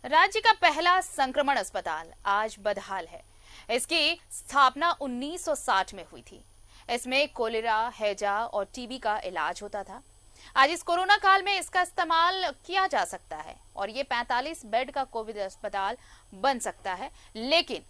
राज्य का पहला संक्रमण अस्पताल आज बदहाल है। इसकी स्थापना 1960 में हुई थी। इसमें कोलेरा, हैजा और टीबी का इलाज होता था। आज इस कोरोना काल में इसका इस्तेमाल किया जा सकता है और ये 45 बेड का कोविड अस्पताल बन सकता है। लेकिन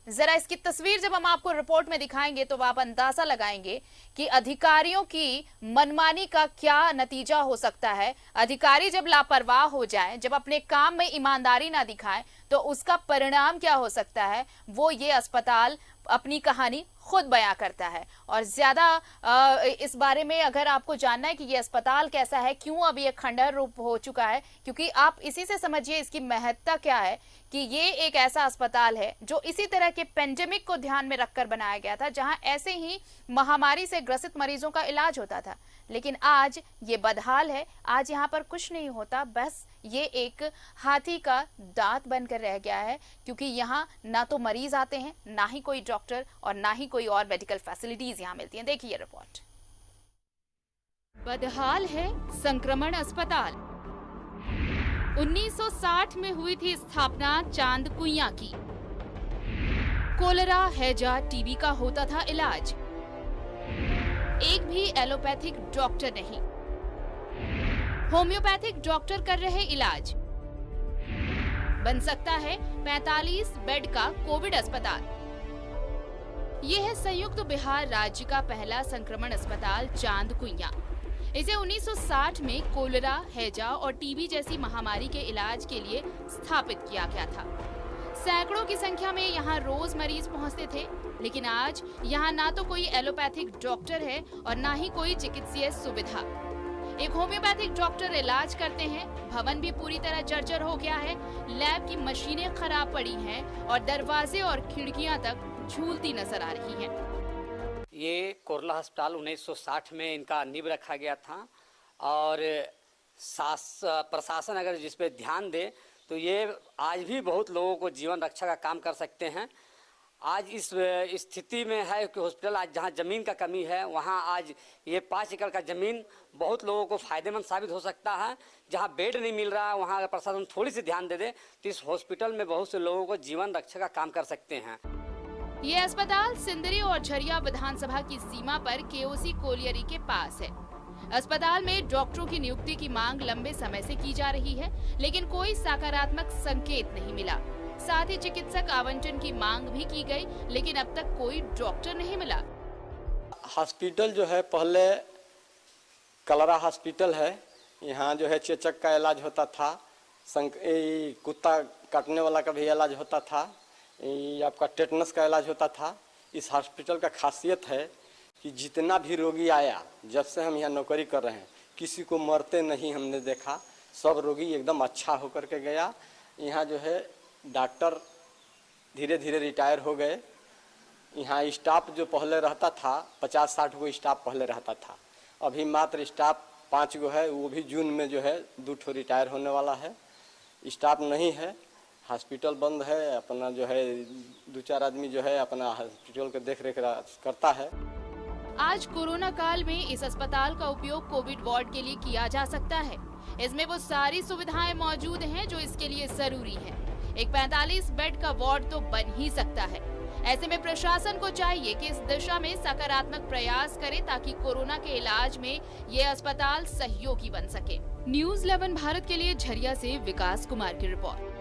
जरा इसकी तस्वीर जब हम आपको रिपोर्ट में दिखाएंगे तो आप अंदाजा लगाएंगे कि अधिकारियों की मनमानी का क्या नतीजा हो सकता है। अधिकारी जब लापरवाह हो जाएं, जब अपने काम में ईमानदारी ना दिखाएं, तो उसका परिणाम क्या हो सकता है वो ये अस्पताल अपनी कहानी खुद बयां करता है। और ज्यादा इस बारे में अगर आपको जानना है कि ये अस्पताल कैसा है, क्यों अब ये खंडहर रूप हो चुका है, क्योंकि आप इसी से समझिए इसकी महत्ता क्या है कि ये एक ऐसा अस्पताल है जो इसी तरह के पेंडेमिक को ध्यान में रखकर बनाया गया था, जहां ऐसे ही महामारी से ग्रसित मरीजों का इलाज होता था। लेकिन आज ये बदहाल है। आज यहाँ पर कुछ नहीं होता, बस ये एक हाथी का दांत बनकर रह गया है, क्योंकि यहाँ ना तो मरीज आते हैं, ना ही कोई डॉक्टर और ना ही कोई और मेडिकल फैसिलिटीज यहाँ मिलती हैं। देखिए रिपोर्ट। बदहाल है संक्रमण अस्पताल। 1960 में हुई थी स्थापना चांद कुइयां की। कोलेरा, हैजा, टीबी का होता था इलाज। एक भी एलोपैथिक डॉक्टर नहीं, होम्योपैथिक डॉक्टर कर रहे इलाज। बन सकता है 45 बेड का कोविड अस्पताल। यह है संयुक्त बिहार राज्य का पहला संक्रमण अस्पताल चांद कुइयां। इसे 1960 में कोलेरा, हैजा और टीबी जैसी महामारी के इलाज के लिए स्थापित किया गया था। सैकड़ों की संख्या में यहाँ रोज मरीज पहुंचते थे। लेकिन आज यहाँ ना तो कोई एलोपैथिक डॉक्टर है और ना ही कोई चिकित्सीय सुविधा। एक होम्योपैथिक डॉक्टर इलाज करते हैं। भवन भी पूरी तरह जर्जर हो गया है। लैब की मशीनें खराब पड़ी हैं और दरवाजे और खिड़कियां तक झूलती नजर आ रही हैं। ये कोरला अस्पताल 1960 में इनका नींव रखा गया था और प्रशासन अगर जिस पे ध्यान दे तो ये आज भी बहुत लोगों को जीवन रक्षा का काम कर सकते हैं। आज इस स्थिति में है कि हॉस्पिटल आज जहाँ ज़मीन का कमी है वहाँ आज ये 5 एकड़ का ज़मीन बहुत लोगों को फ़ायदेमंद साबित हो सकता है। जहाँ बेड नहीं मिल रहा है वहाँ अगर प्रशासन थोड़ी सी ध्यान दे दे तो इस हॉस्पिटल में बहुत से लोगों को जीवन रक्षा का काम कर सकते हैं। ये अस्पताल सिंदरी और झरिया विधानसभा की सीमा पर केओसी कोलियरी के पास है। अस्पताल में डॉक्टरों की नियुक्ति की मांग लंबे समय से की जा रही है, लेकिन कोई सकारात्मक संकेत नहीं मिला। साथ ही चिकित्सक आवंटन की मांग भी की गई, लेकिन अब तक कोई डॉक्टर नहीं मिला। हॉस्पिटल जो है पहले कलरा हॉस्पिटल है। यहाँ जो है चेचक का इलाज होता था, कुत्ता काटने वाला का भी इलाज होता था, आपका टेटनस का इलाज होता था। इस हॉस्पिटल का खासियत है कि जितना भी रोगी आया, जब से हम यहाँ नौकरी कर रहे हैं, किसी को मरते नहीं हमने देखा। सब रोगी एकदम अच्छा होकर के गया। यहाँ जो है डॉक्टर धीरे धीरे रिटायर हो गए। यहाँ स्टाफ जो पहले रहता था 50-60 गो स्टाफ पहले रहता था, अभी मात्र स्टाफ 5 गो है। वो भी जून में जो है 2 ठो रिटायर होने वाला है। स्टाफ नहीं है, हॉस्पिटल बंद है। अपना जो है 2-4 आदमी जो है अपना हॉस्पिटल के देख रेख करता है। आज कोरोना काल में इस अस्पताल का उपयोग कोविड वार्ड के लिए किया जा सकता है। इसमें वो सारी सुविधाएं मौजूद हैं जो इसके लिए जरूरी है। एक 45 बेड का वार्ड तो बन ही सकता है। ऐसे में प्रशासन को चाहिए कि इस दिशा में सकारात्मक प्रयास करे ताकि कोरोना के इलाज में ये अस्पताल सहयोगी बन सके। न्यूज़ 11 भारत के लिए झरिया से विकास कुमार की रिपोर्ट।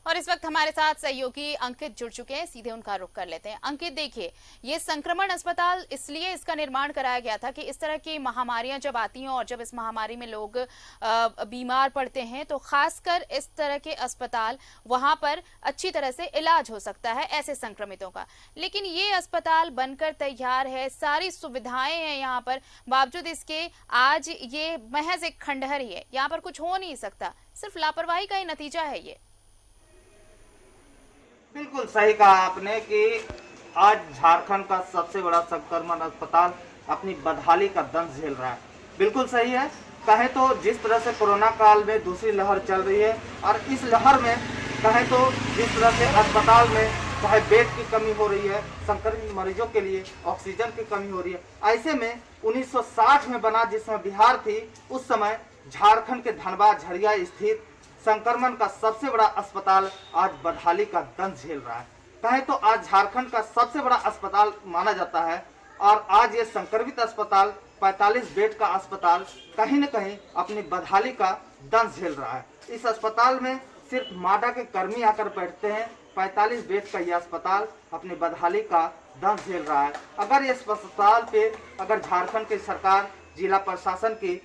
और इस वक्त हमारे साथ सहयोगी अंकित जुड़ चुके हैं, सीधे उनका रुख कर लेते हैं। अंकित, देखिए, ये संक्रमण अस्पताल इसलिए इसका निर्माण कराया गया था कि इस तरह की महामारियां जब आती हैं और जब इस महामारी में लोग बीमार पड़ते हैं तो खासकर इस तरह के अस्पताल वहां पर अच्छी तरह से इलाज हो सकता है ऐसे संक्रमितों का। लेकिन ये अस्पताल बनकर तैयार है, सारी सुविधाएं हैं यहाँ पर, बावजूद इसके आज ये महज एक खंडहर ही है। यहाँ पर कुछ हो नहीं सकता, सिर्फ लापरवाही का ही नतीजा है ये। बिल्कुल सही कहा आपने कि आज झारखंड का सबसे बड़ा संक्रमण अस्पताल अपनी बदहाली का दंश झेल रहा है। बिल्कुल सही है। कहे तो जिस तरह से कोरोना काल में दूसरी लहर चल रही है और इस लहर में कहे तो जिस तरह से अस्पताल में चाहे बेड की कमी हो रही है, संक्रमित मरीजों के लिए ऑक्सीजन की कमी हो रही है। ऐसे में 1960 में बना जिसमें बिहार थी, उस समय झारखंड के धनबाद झरिया स्थित संक्रमण का सबसे बड़ा अस्पताल आज बदहाली का दंश झेल रहा है। कहें तो आज झारखंड का सबसे बड़ा अस्पताल माना जाता है और आज ये संक्रमित अस्पताल 45 बेड का अस्पताल कहीं न कहीं अपनी बदहाली का दंश झेल रहा है। इस अस्पताल में सिर्फ माडा के कर्मी आकर बैठते हैं। 45 बेड का यह अस्पताल अपनी बदहाली का दंश झेल रहा है। अगर इस अस्पताल पे अगर झारखंड की सरकार, जिला प्रशासन की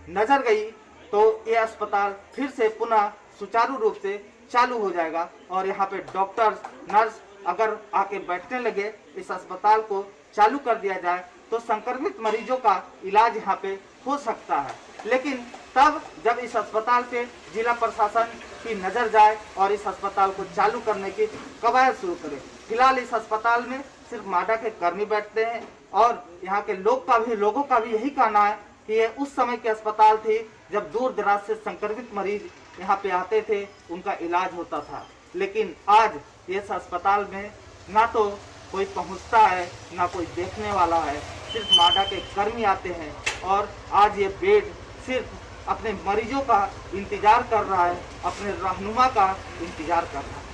नजर गई तो ये अस्पताल फिर से पुनः सुचारू रूप से चालू हो जाएगा और यहाँ पे डॉक्टर्स, नर्स अगर आके बैठने लगे, इस अस्पताल को चालू कर दिया जाए तो संक्रमित मरीजों का इलाज यहाँ पे हो सकता है। लेकिन तब जब इस अस्पताल पे जिला प्रशासन की नजर जाए और इस अस्पताल को चालू करने की कवायद शुरू करे। फिलहाल इस अस्पताल में सिर्फ माडा के कर्मी बैठते हैं और यहाँ के लोगों का भी यही कहना है कि ये उस समय की अस्पताल थी जब दूर दराज से संक्रमित मरीज यहाँ पे आते थे, उनका इलाज होता था। लेकिन आज इस अस्पताल में ना तो कोई पहुँचता है, ना कोई देखने वाला है, सिर्फ माडा के कर्मी आते हैं और आज ये बेड सिर्फ अपने मरीजों का इंतजार कर रहा है, अपने रहनुमा का इंतजार कर रहा है।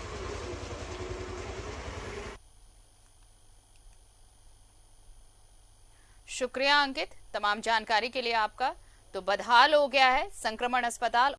शुक्रिया अंकित, तमाम जानकारी के लिए आपका। तो बदहाल हो गया है संक्रमण अस्पताल।